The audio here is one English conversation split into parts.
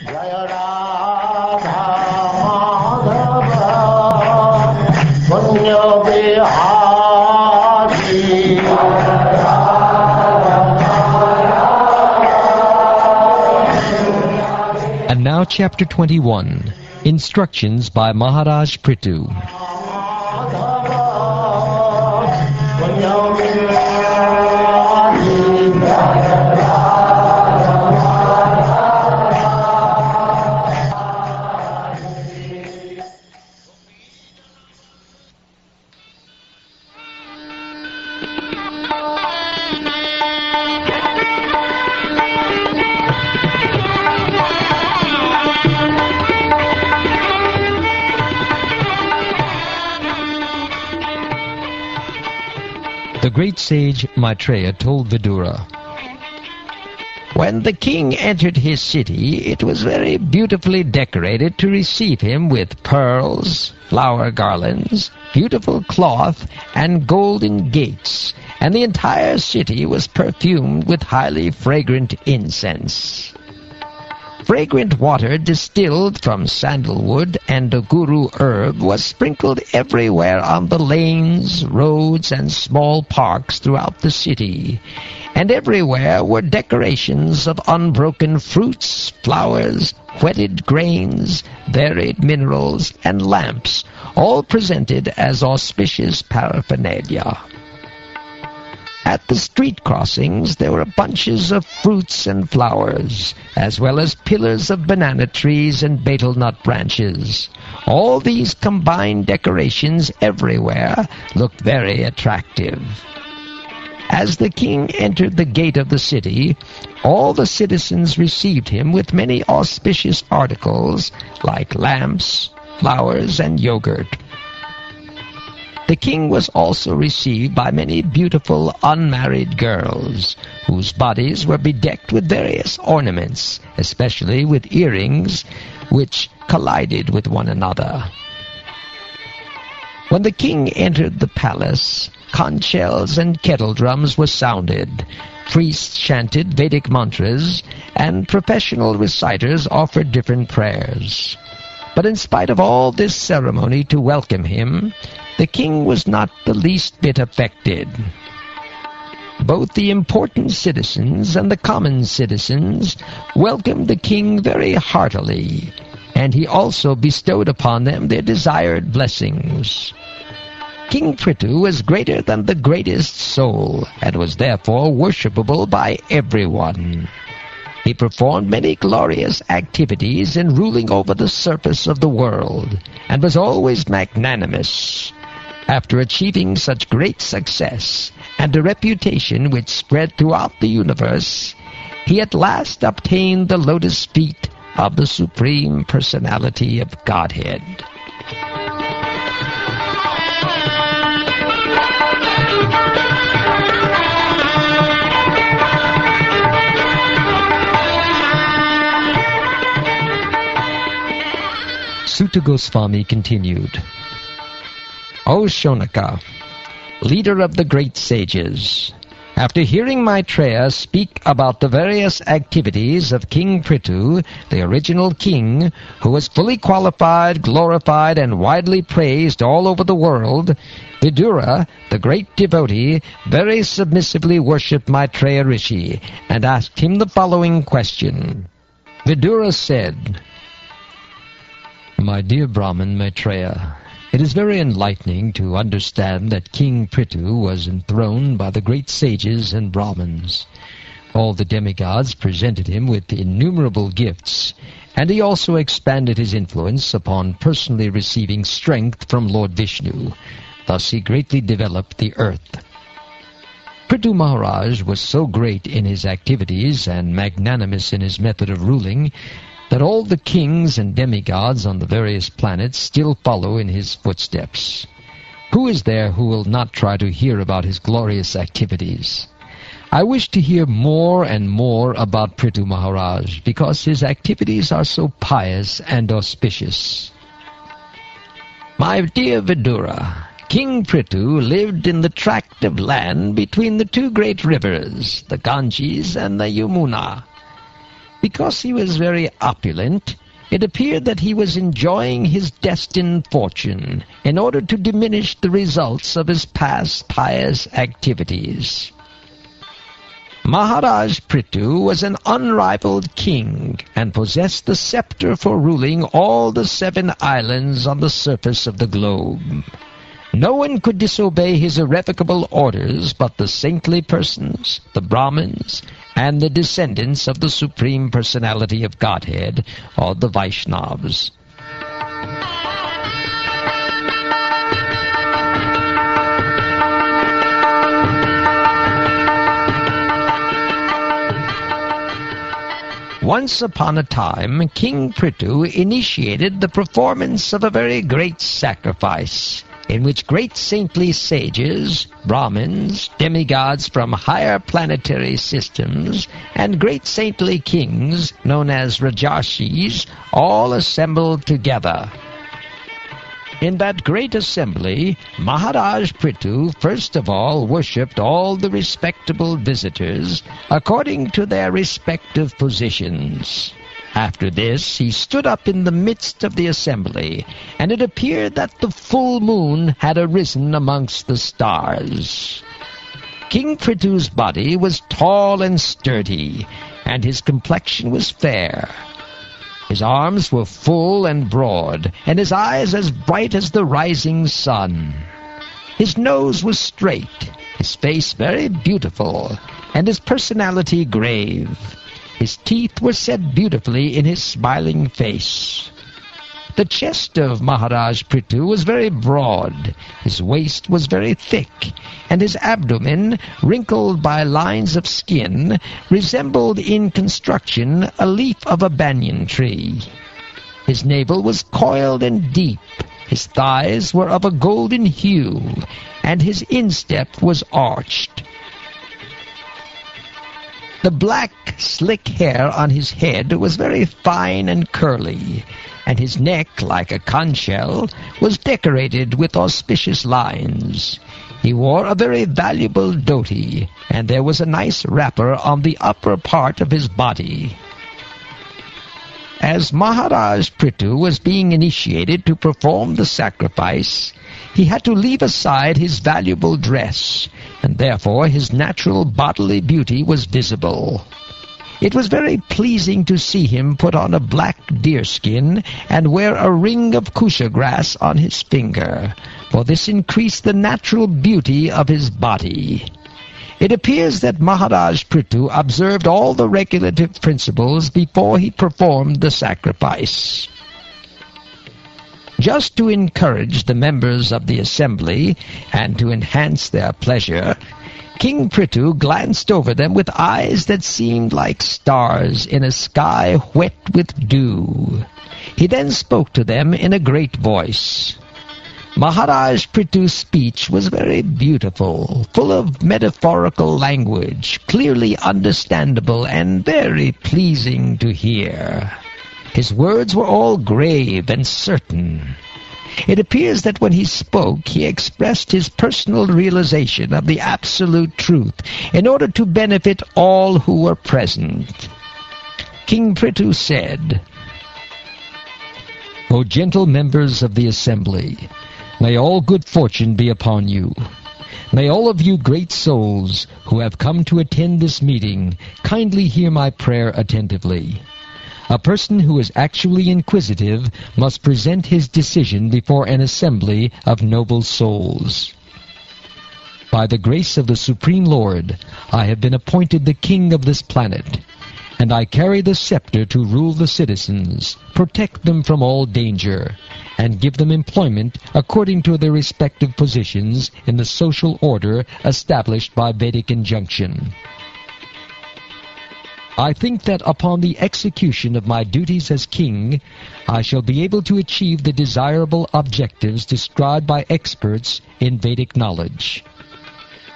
Jaya Radha Madhava Punya Bihari. And now chapter 21, Instructions by Maharaja Prthu. The great sage Maitreya told Vidura, "When the king entered his city, it was very beautifully decorated to receive him with pearls, flower garlands, beautiful cloth, and golden gates, and the entire city was perfumed with highly fragrant incense. Fragrant water distilled from sandalwood and the guru herb was sprinkled everywhere on the lanes, roads, and small parks throughout the city, and everywhere were decorations of unbroken fruits, flowers, whetted grains, varied minerals, and lamps, all presented as auspicious paraphernalia. At the street crossings there were bunches of fruits and flowers, as well as pillars of banana trees and betel nut branches. All these combined decorations everywhere looked very attractive. As the king entered the gate of the city, all the citizens received him with many auspicious articles like lamps, flowers, and yogurt. The king was also received by many beautiful unmarried girls, whose bodies were bedecked with various ornaments, especially with earrings which collided with one another. When the king entered the palace, conch shells and kettle drums were sounded, priests chanted Vedic mantras, and professional reciters offered different prayers. But in spite of all this ceremony to welcome him, the king was not the least bit affected. Both the important citizens and the common citizens welcomed the king very heartily, and he also bestowed upon them their desired blessings. King Prthu was greater than the greatest soul, and was therefore worshipable by everyone. He performed many glorious activities in ruling over the surface of the world, and was always magnanimous. After achieving such great success, and a reputation which spread throughout the universe, he at last obtained the lotus feet of the Supreme Personality of Godhead. Sutta Goswami continued, O Shonaka, leader of the great sages, after hearing Maitreya speak about the various activities of King Prthu, the original king, who was fully qualified, glorified, and widely praised all over the world, Vidura, the great devotee, very submissively worshipped Maitreya Rishi and asked him the following question. Vidura said, My dear Brahmin Maitreya, it is very enlightening to understand that King Prthu was enthroned by the great sages and Brahmins. All the demigods presented him with innumerable gifts, and he also expanded his influence upon personally receiving strength from Lord Vishnu. Thus he greatly developed the earth. Prthu Maharaj was so great in his activities and magnanimous in his method of ruling that all the kings and demigods on the various planets still follow in his footsteps. Who is there who will not try to hear about his glorious activities? I wish to hear more and more about Prthu Maharaj, because his activities are so pious and auspicious. My dear Vidura, King Prthu lived in the tract of land between the two great rivers, the Ganges and the Yamuna. Because he was very opulent, it appeared that he was enjoying his destined fortune in order to diminish the results of his past pious activities. Maharaja Prthu was an unrivaled king and possessed the scepter for ruling all the 7 islands on the surface of the globe. No one could disobey his irrevocable orders but the saintly persons, the Brahmins, and the descendants of the Supreme Personality of Godhead, or the Vaishnavas. Once upon a time, King Prthu initiated the performance of a very great sacrifice, in which great saintly sages, Brahmins, demigods from higher planetary systems, and great saintly kings, known as Rajarshis, all assembled together. In that great assembly, Maharaja Prthu first of all worshipped all the respectable visitors according to their respective positions. After this, he stood up in the midst of the assembly, and it appeared that the full moon had arisen amongst the stars. King Prithu's body was tall and sturdy, and his complexion was fair. His arms were full and broad, and his eyes as bright as the rising sun. His nose was straight, his face very beautiful, and his personality grave. His teeth were set beautifully in his smiling face. The chest of Maharaja Prthu was very broad, his waist was very thick, and his abdomen, wrinkled by lines of skin, resembled in construction a leaf of a banyan tree. His navel was coiled and deep, his thighs were of a golden hue, and his instep was arched. The black, slick hair on his head was very fine and curly, and his neck, like a conch shell, was decorated with auspicious lines. He wore a very valuable dhoti, and there was a nice wrapper on the upper part of his body. As Maharaja Prthu was being initiated to perform the sacrifice, he had to leave aside his valuable dress, and therefore his natural bodily beauty was visible. It was very pleasing to see him put on a black deerskin and wear a ring of kusha grass on his finger, for this increased the natural beauty of his body. It appears that Maharaja Prthu observed all the regulative principles before he performed the sacrifice. Just to encourage the members of the assembly and to enhance their pleasure, King Prthu glanced over them with eyes that seemed like stars in a sky wet with dew. He then spoke to them in a great voice. Maharaja Prithu's speech was very beautiful, full of metaphorical language, clearly understandable and very pleasing to hear. His words were all grave and certain. It appears that when he spoke, he expressed his personal realization of the absolute truth in order to benefit all who were present. King Prthu said, "O gentle members of the assembly, may all good fortune be upon you. May all of you great souls who have come to attend this meeting kindly hear my prayer attentively. A person who is actually inquisitive must present his decision before an assembly of noble souls. By the grace of the Supreme Lord, I have been appointed the king of this planet, and I carry the scepter to rule the citizens, protect them from all danger, and give them employment according to their respective positions in the social order established by Vedic injunction. I think that upon the execution of my duties as king, I shall be able to achieve the desirable objectives described by experts in Vedic knowledge.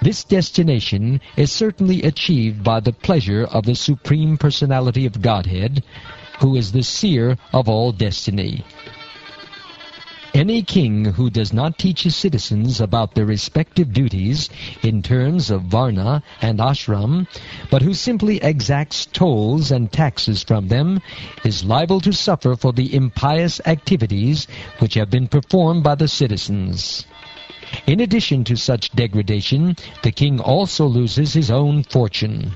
This destination is certainly achieved by the pleasure of the Supreme Personality of Godhead, who is the seer of all destiny." Any king who does not teach his citizens about their respective duties in terms of varna and ashram, but who simply exacts tolls and taxes from them, is liable to suffer for the impious activities which have been performed by the citizens. In addition to such degradation, the king also loses his own fortune.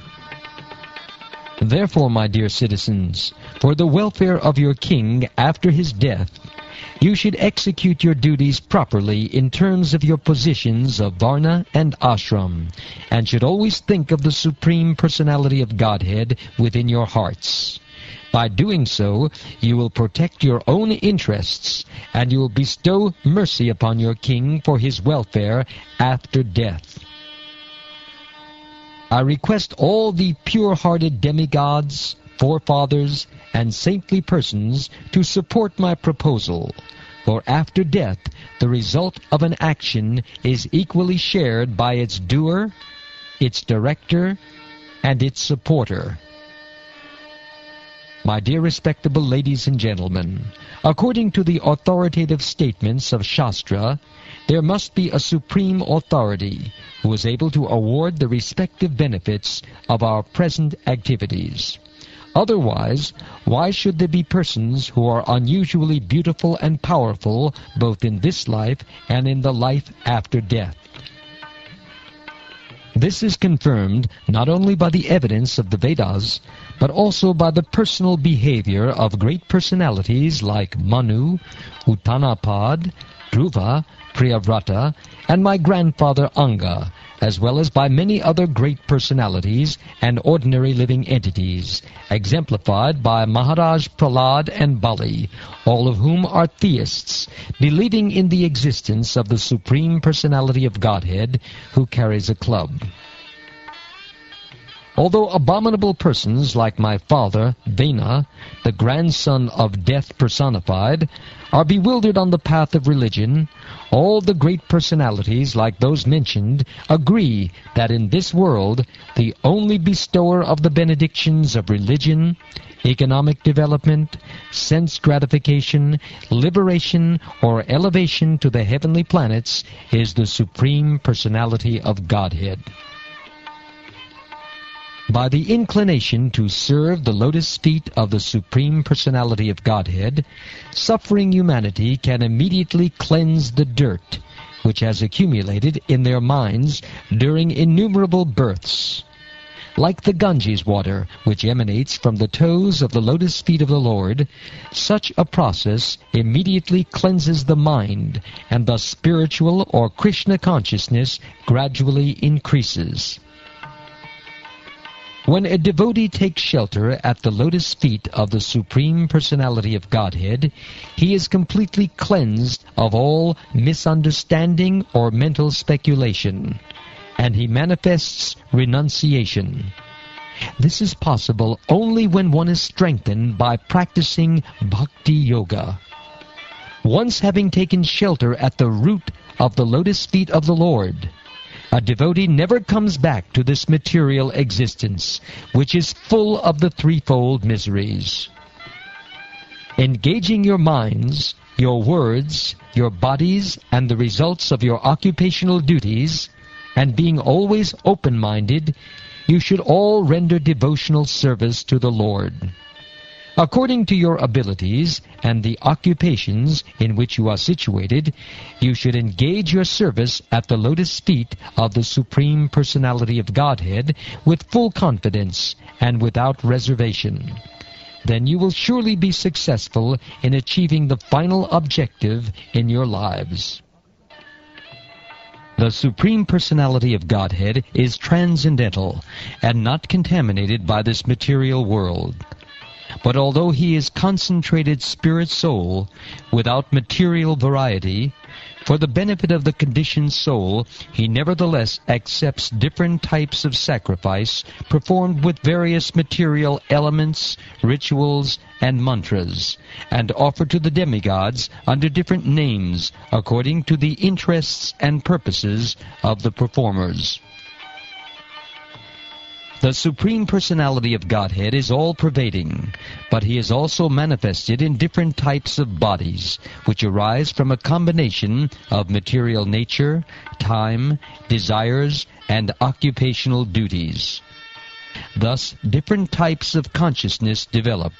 Therefore, my dear citizens, for the welfare of your king after his death, you should execute your duties properly in terms of your positions of varna and ashram, and should always think of the Supreme Personality of Godhead within your hearts. By doing so, you will protect your own interests, and you will bestow mercy upon your king for his welfare after death. I request all the pure-hearted demigods, forefathers, and saintly persons to support my proposal, for after death the result of an action is equally shared by its doer, its director, and its supporter. My dear respectable ladies and gentlemen, according to the authoritative statements of Shastra, there must be a supreme authority who is able to award the respective benefits of our present activities. Otherwise, why should there be persons who are unusually beautiful and powerful both in this life and in the life after death? This is confirmed not only by the evidence of the Vedas, but also by the personal behavior of great personalities like Manu, Uttanapad, Dhruva, Priyavrata, and my grandfather Anga, as well as by many other great personalities and ordinary living entities, exemplified by Maharaj Prahlad and Bali, all of whom are theists, believing in the existence of the Supreme Personality of Godhead, who carries a club. Although abominable persons like my father, Vena, the grandson of death personified, are bewildered on the path of religion, all the great personalities like those mentioned agree that in this world the only bestower of the benedictions of religion, economic development, sense gratification, liberation, or elevation to the heavenly planets is the Supreme Personality of Godhead. By the inclination to serve the lotus feet of the Supreme Personality of Godhead, suffering humanity can immediately cleanse the dirt which has accumulated in their minds during innumerable births. Like the Ganges water which emanates from the toes of the lotus feet of the Lord, such a process immediately cleanses the mind, and thus spiritual or Krishna consciousness gradually increases. When a devotee takes shelter at the lotus feet of the Supreme Personality of Godhead, he is completely cleansed of all misunderstanding or mental speculation, and he manifests renunciation. This is possible only when one is strengthened by practicing bhakti yoga. Once having taken shelter at the root of the lotus feet of the Lord, a devotee never comes back to this material existence, which is full of the threefold miseries. Engaging your minds, your words, your bodies, and the results of your occupational duties, and being always open-minded, you should all render devotional service to the Lord. According to your abilities and the occupations in which you are situated, you should engage your service at the lotus feet of the Supreme Personality of Godhead with full confidence and without reservation. Then you will surely be successful in achieving the final objective in your lives. The Supreme Personality of Godhead is transcendental and not contaminated by this material world. But although he is concentrated spirit-soul, without material variety, for the benefit of the conditioned soul, he nevertheless accepts different types of sacrifice performed with various material elements, rituals, and mantras, and offered to the demigods under different names according to the interests and purposes of the performers. The Supreme Personality of Godhead is all-pervading, but He is also manifested in different types of bodies, which arise from a combination of material nature, time, desires, and occupational duties. Thus, different types of consciousness develop,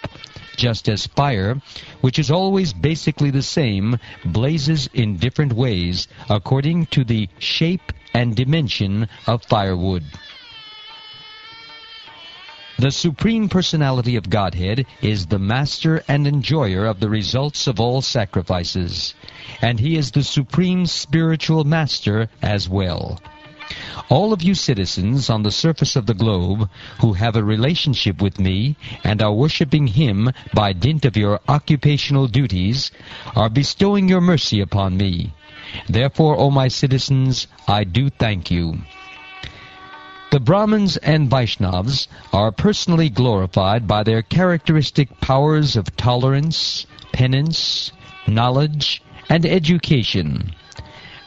just as fire, which is always basically the same, blazes in different ways according to the shape and dimension of firewood. The Supreme Personality of Godhead is the master and enjoyer of the results of all sacrifices, and He is the supreme spiritual master as well. All of you citizens on the surface of the globe who have a relationship with me and are worshipping Him by dint of your occupational duties are bestowing your mercy upon me. Therefore, O my citizens, I do thank you. The Brahmins and Vaishnavas are personally glorified by their characteristic powers of tolerance, penance, knowledge, and education.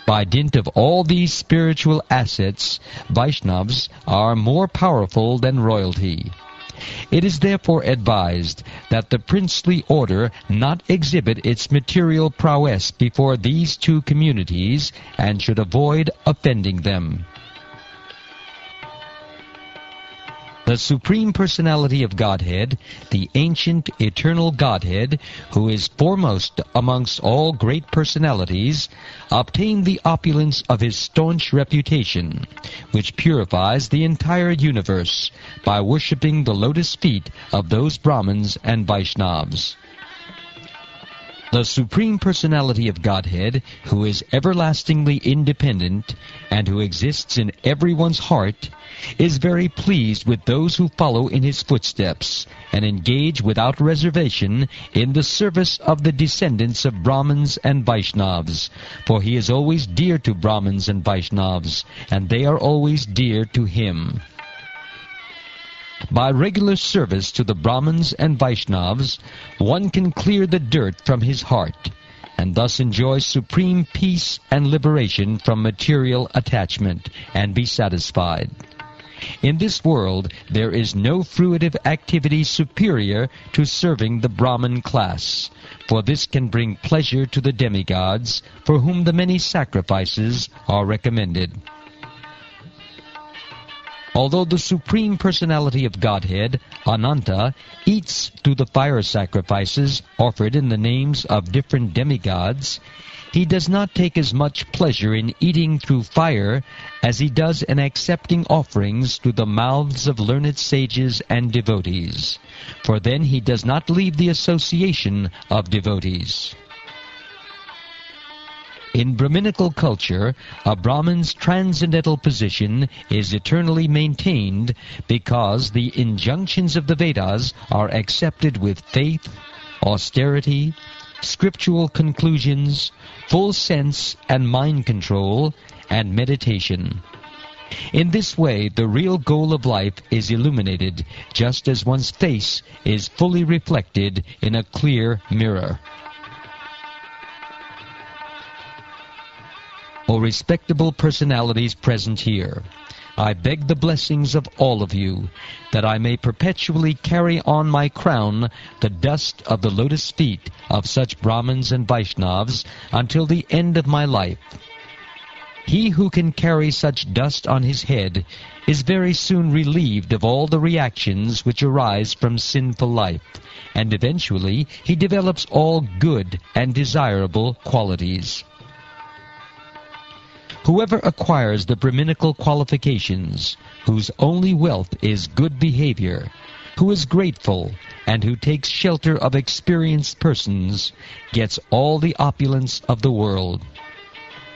By dint of all these spiritual assets, Vaishnavas are more powerful than royalty. It is therefore advised that the princely order not exhibit its material prowess before these two communities and should avoid offending them. The Supreme Personality of Godhead, the ancient eternal Godhead, who is foremost amongst all great personalities, obtained the opulence of His staunch reputation, which purifies the entire universe, by worshipping the lotus feet of those Brahmins and Vaishnavas. The Supreme Personality of Godhead, who is everlastingly independent and who exists in everyone's heart, is very pleased with those who follow in His footsteps and engage without reservation in the service of the descendants of Brahmins and Vaishnavas, for He is always dear to Brahmins and Vaishnavas, and they are always dear to Him. By regular service to the Brahmins and Vaishnavas, one can clear the dirt from his heart, and thus enjoy supreme peace and liberation from material attachment, and be satisfied. In this world, there is no fruitive activity superior to serving the Brahmin class, for this can bring pleasure to the demigods, for whom the many sacrifices are recommended. Although the Supreme Personality of Godhead, Ananta, eats through the fire sacrifices offered in the names of different demigods, He does not take as much pleasure in eating through fire as He does in accepting offerings through the mouths of learned sages and devotees, for then He does not leave the association of devotees. In Brahminical culture, a Brahmin's transcendental position is eternally maintained because the injunctions of the Vedas are accepted with faith, austerity, scriptural conclusions, full sense and mind control, and meditation. In this way, the real goal of life is illuminated, just as one's face is fully reflected in a clear mirror. O respectable personalities present here, I beg the blessings of all of you, that I may perpetually carry on my crown the dust of the lotus feet of such Brahmins and Vaishnavas until the end of my life. He who can carry such dust on his head is very soon relieved of all the reactions which arise from sinful life, and eventually he develops all good and desirable qualities. Whoever acquires the Brahminical qualifications, whose only wealth is good behavior, who is grateful, and who takes shelter of experienced persons, gets all the opulence of the world.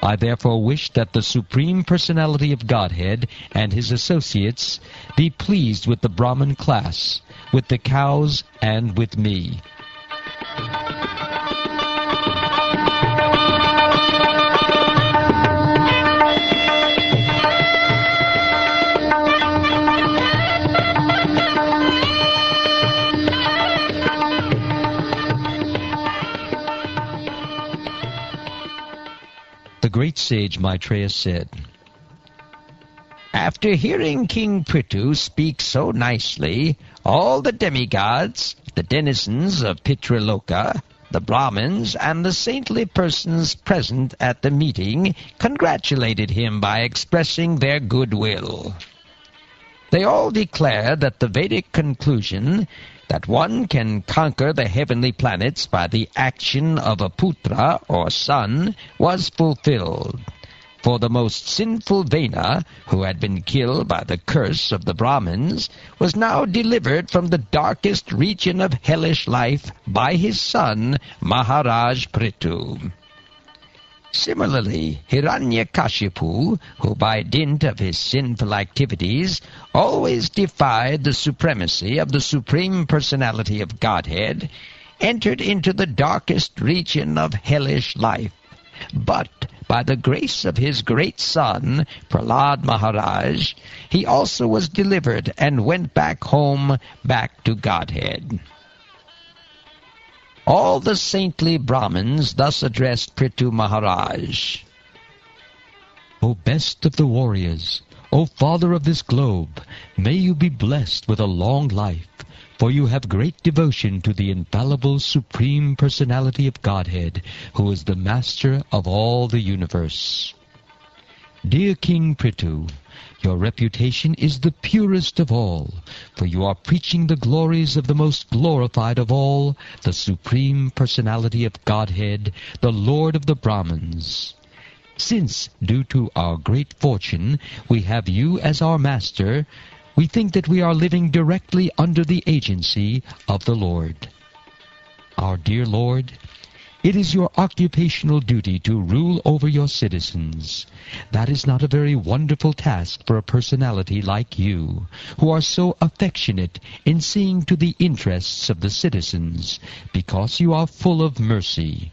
I therefore wish that the Supreme Personality of Godhead and His associates be pleased with the Brahmin class, with the cows, and with me. The great sage Maitreya said, After hearing King Prthu speak so nicely, all the demigods, the denizens of Pitraloka, the Brahmins, and the saintly persons present at the meeting congratulated him by expressing their goodwill. They all declared that the Vedic conclusion that one can conquer the heavenly planets by the action of a putra or son was fulfilled. For the most sinful Vena, who had been killed by the curse of the Brahmins, was now delivered from the darkest region of hellish life by his son, Maharaja Prthu. Similarly, Hiranyakashipu, who by dint of his sinful activities always defied the supremacy of the Supreme Personality of Godhead, entered into the darkest region of hellish life. But by the grace of his great son, Prahlad Maharaj, he also was delivered and went back home, back to Godhead. All the saintly Brahmins thus addressed Prthu Maharaj. O best of the warriors, O father of this globe, may you be blessed with a long life, for you have great devotion to the infallible Supreme Personality of Godhead, who is the master of all the universe. Dear King Prthu, your reputation is the purest of all, for you are preaching the glories of the most glorified of all, the Supreme Personality of Godhead, the Lord of the Brahmins. Since, due to our great fortune, we have you as our master, we think that we are living directly under the agency of the Lord. Our dear Lord, it is your occupational duty to rule over your citizens. That is not a very wonderful task for a personality like you, who are so affectionate in seeing to the interests of the citizens, because you are full of mercy.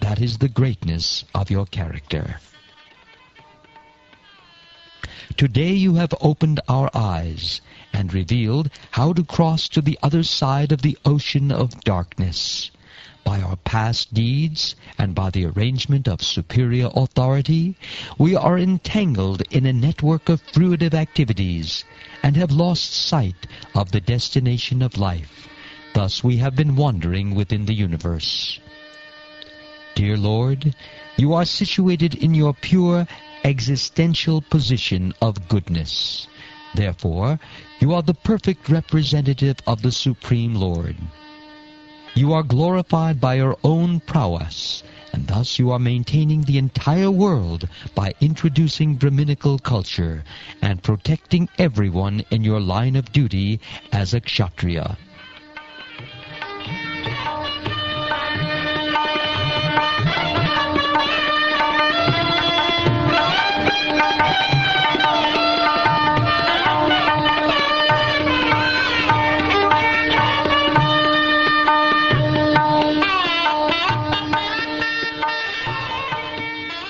That is the greatness of your character. Today you have opened our eyes and revealed how to cross to the other side of the ocean of darkness. By our past deeds and by the arrangement of superior authority, we are entangled in a network of fruitive activities and have lost sight of the destination of life. Thus we have been wandering within the universe. Dear Lord, you are situated in your pure existential position of goodness. Therefore, you are the perfect representative of the Supreme Lord. You are glorified by your own prowess, and thus you are maintaining the entire world by introducing Brahminical culture and protecting everyone in your line of duty as a Kshatriya.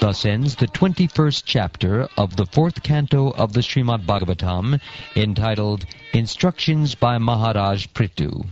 Thus ends the 21st chapter of the 4th canto of the Srimad Bhagavatam, entitled Instructions by Maharaja Prthu.